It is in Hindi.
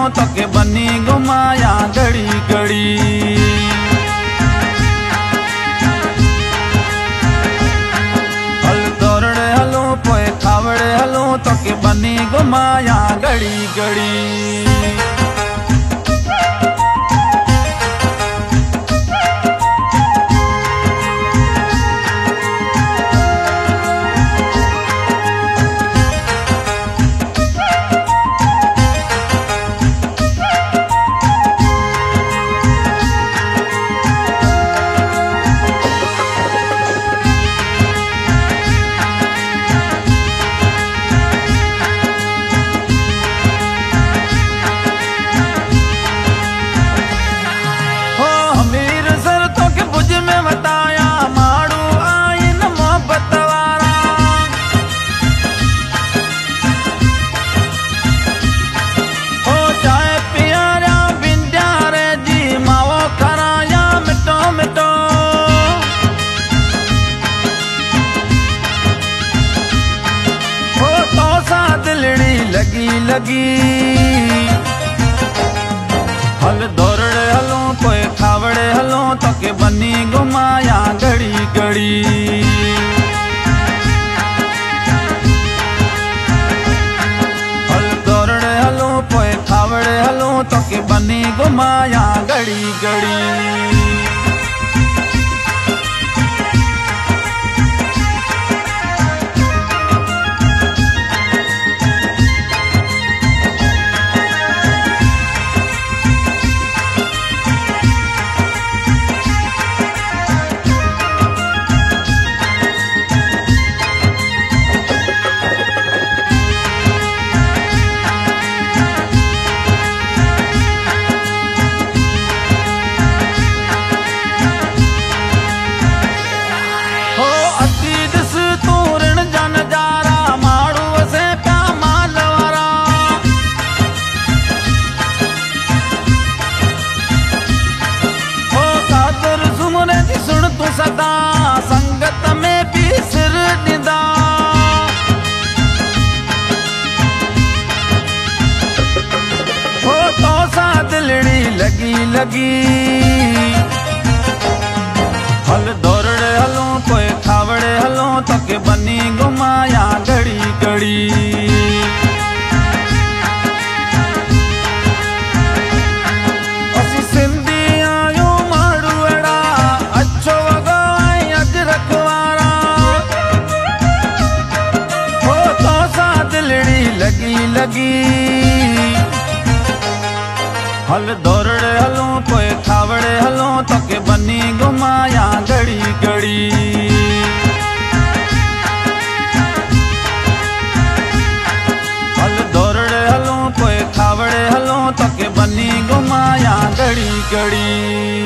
तो के बनी घुमाया घड़ी घड़ी। हल दौड़े हलो पोए खावड़े हलो तो के बनी घुमाया घड़ी घड़ी। लगी हल दौड़े हलो कोई खावड़े हलो तो के बनी घुमाया घड़ी घड़ी। हल दौड़े हलो कोई खावड़े हलो तो के बनी घुमाया घड़ी घड़ी। सदा संगत में भी सिर निदा हो तो सा दिलड़ी लगी लगी। हल दौड़े हलो कोई खावड़े हलो तो के बनी घुमाया घड़ी घड़ी। लगी हल दौड़े हलो कोई खावड़े हलो तो के बनी घुमाया घड़ी घड़ी। हल दौड़े हलो कोई खावड़े हलो तो के बनी घुमाया घड़ी घड़ी।